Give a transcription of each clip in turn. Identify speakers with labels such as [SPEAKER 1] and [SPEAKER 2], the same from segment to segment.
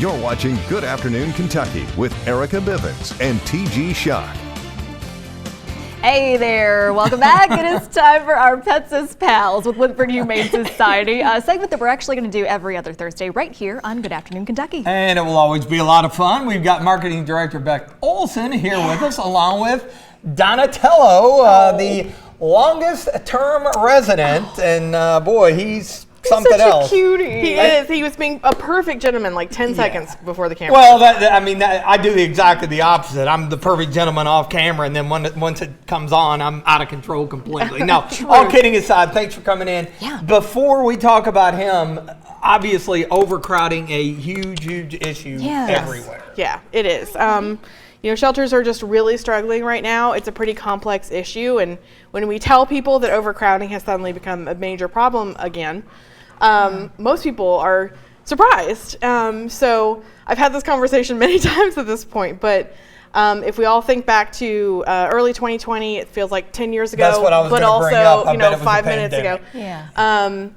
[SPEAKER 1] You're watching Good Afternoon Kentucky with Erica Bivens and T.G. Shock.
[SPEAKER 2] Hey there, welcome back. It is time for our Pets as Pals with Woodford Humane Society, a segment that we're actually going to do every other Thursday right here on Good Afternoon Kentucky.
[SPEAKER 3] And it will always be a lot of fun. We've got Marketing Director Beck Olson here with us, along with Donatello, the longest term resident, and boy, he's something
[SPEAKER 4] such
[SPEAKER 3] else.
[SPEAKER 4] A cutie. He is. He was being a perfect gentleman like 10 seconds before the camera.
[SPEAKER 3] Well, I do exactly the opposite. I'm the perfect gentleman off camera, and then once it comes on, I'm out of control completely. No, all kidding aside, thanks for coming in.
[SPEAKER 2] Yeah.
[SPEAKER 3] Before we talk about him, obviously overcrowding a huge issue everywhere.
[SPEAKER 4] Yeah, it is. Shelters are just really struggling right now. It's a pretty complex issue, and when we tell people that overcrowding has suddenly become a major problem again, most people are surprised. So I've had this conversation many times at this point, but if we all think back to early 2020, it feels like 10 years ago.
[SPEAKER 3] That's what I was
[SPEAKER 4] but
[SPEAKER 3] going to bring up. I bet it was
[SPEAKER 4] 5
[SPEAKER 3] a
[SPEAKER 4] minutes ago.
[SPEAKER 3] pandemic.
[SPEAKER 2] Yeah.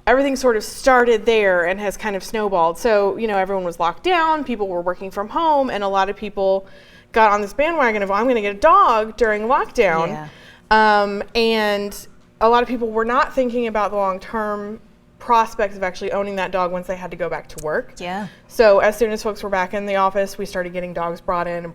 [SPEAKER 4] Everything sort of started there and has kind of snowballed. So, everyone was locked down, people were working from home, and a lot of people got on this bandwagon of, I'm going to get a dog during lockdown.
[SPEAKER 2] Yeah.
[SPEAKER 4] And a lot of people were not thinking about the long-term prospects of actually owning that dog once they had to go back to work.
[SPEAKER 2] Yeah.
[SPEAKER 4] So as soon as folks were back in the office, we started getting dogs brought in.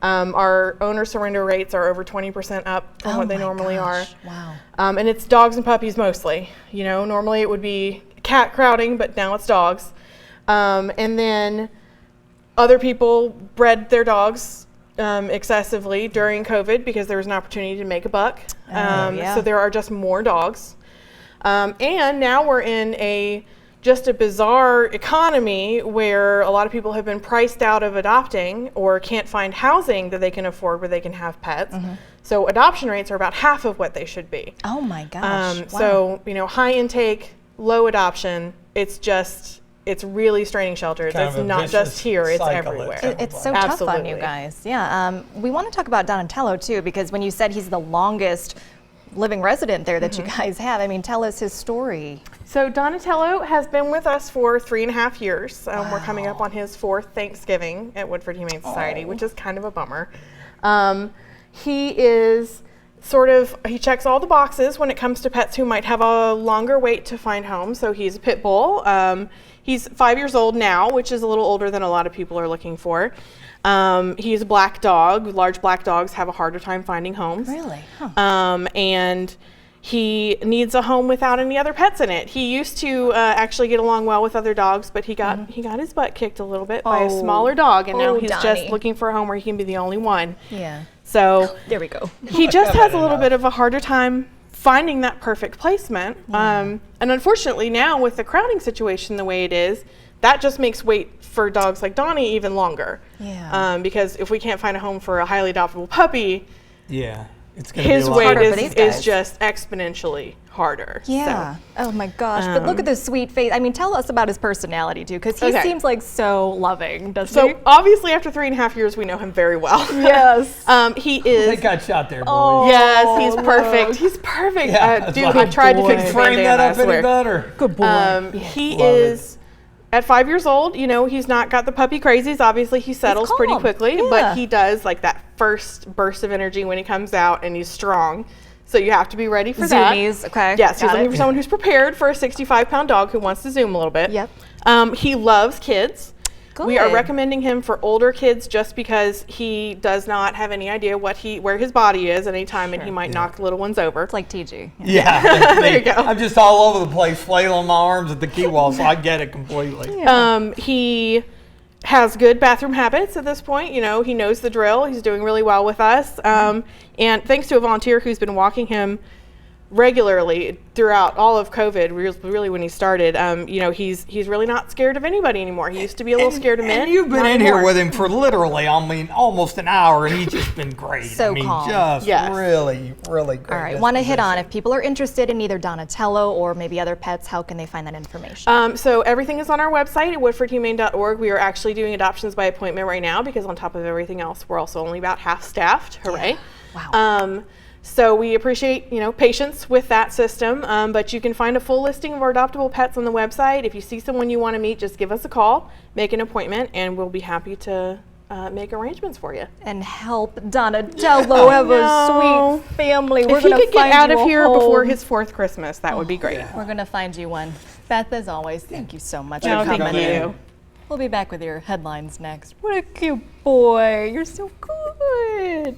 [SPEAKER 4] Our owner surrender rates are over 20% up from what they normally are.
[SPEAKER 2] Wow.
[SPEAKER 4] And it's dogs and puppies mostly. Normally it would be cat crowding, but now it's dogs. And then other people bred their dogs excessively during COVID because there was an opportunity to make a buck. So there are just more dogs. And now we're in just a bizarre economy where a lot of people have been priced out of adopting or can't find housing that they can afford where they can have pets. Mm-hmm. So adoption rates are about half of what they should be.
[SPEAKER 2] Oh my gosh. Wow.
[SPEAKER 4] So, high intake, low adoption, it's really straining shelters. It's not just here, it's everywhere.
[SPEAKER 2] It's so tough on you guys. Yeah. We want to talk about Donatello too, because when you said he's the longest living resident there that you guys have, tell us his story.
[SPEAKER 4] So Donatello has been with us for 3.5 years. We're coming up on his 4th Thanksgiving at Woodford Humane Society, which is kind of a bummer. He is he checks all the boxes when it comes to pets who might have a longer wait to find homes. So he's a pit bull. He's 5 years old now, which is a little older than a lot of people are looking for. He's a black dog. Large black dogs have a harder time finding homes.
[SPEAKER 2] Really? Huh.
[SPEAKER 4] And he needs a home without any other pets in it. He used to actually get along well with other dogs, but he got his butt kicked a little bit by a smaller dog, and now he's just looking for a home where he can be the only one.
[SPEAKER 2] Yeah.
[SPEAKER 4] So
[SPEAKER 2] there we go.
[SPEAKER 4] He just has a little bit of a harder time finding that perfect placement. And unfortunately now with the crowding situation the way it is, that just makes wait for dogs like Donnie even longer. Because if we can't find a home for a highly adoptable puppy,
[SPEAKER 3] it's gonna
[SPEAKER 4] his
[SPEAKER 3] be a lot
[SPEAKER 4] wait is just exponentially harder.
[SPEAKER 2] Yeah.
[SPEAKER 4] So,
[SPEAKER 2] oh my gosh. But look at this sweet face. Tell us about his personality too, because he seems like so loving, doesn't he?
[SPEAKER 4] So obviously after 3.5 years, we know him very well.
[SPEAKER 2] Yes.
[SPEAKER 4] He is.
[SPEAKER 3] They got shot there, boys.
[SPEAKER 4] Oh, yes, he's perfect. He's perfect.
[SPEAKER 3] Yeah,
[SPEAKER 4] Dude, I tried to fix
[SPEAKER 3] frame that up any better.
[SPEAKER 2] Good boy.
[SPEAKER 4] He is. At 5 years old, he's not got the puppy crazies. Obviously, he settles pretty quickly, but he does like that first burst of energy when he comes out, and he's strong. So you have to be ready for that.
[SPEAKER 2] Zoomies, okay.
[SPEAKER 4] Yes, he's looking for someone who's prepared for a 65-pound dog who wants to zoom a little bit.
[SPEAKER 2] Yep.
[SPEAKER 4] He loves kids.
[SPEAKER 2] Good.
[SPEAKER 4] We are recommending him for older kids just because he does not have any idea where his body is at any time, and he might knock little ones over.
[SPEAKER 2] It's like TG.
[SPEAKER 3] Yeah.
[SPEAKER 4] There you go.
[SPEAKER 3] I'm just all over the place, flailing my arms at the key wall, so I get it completely.
[SPEAKER 4] He has good bathroom habits at this point. He knows the drill. He's doing really well with us. And thanks to a volunteer who's been walking him regularly throughout all of COVID, really when he started, he's really not scared of anybody anymore. He used to be a little scared of men.
[SPEAKER 3] And you've been in here with him for literally, almost an hour, and he's just been great.
[SPEAKER 2] So calm.
[SPEAKER 3] Just really, really great.
[SPEAKER 2] All right, want to hit on, if people are interested in either Donatello or maybe other pets, how can they find that information?
[SPEAKER 4] So everything is on our website at woodfordhumane.org. We are actually doing adoptions by appointment right now because on top of everything else, we're also only about half staffed. Hooray.
[SPEAKER 2] Yeah. Wow.
[SPEAKER 4] So we appreciate, patience with that system, but you can find a full listing of our adoptable pets on the website. If you see someone you want to meet, just give us a call, make an appointment, and we'll be happy to make arrangements for you.
[SPEAKER 2] And help Donatello have a sweet family.
[SPEAKER 4] If he could get out of here before his 4th Christmas, that would be great.
[SPEAKER 2] We're going to find you one. Beth, as always, thank you so much
[SPEAKER 4] No,
[SPEAKER 2] for coming
[SPEAKER 4] thank
[SPEAKER 2] in.
[SPEAKER 4] you.
[SPEAKER 2] We'll be back with your headlines next. What a cute boy. You're so good.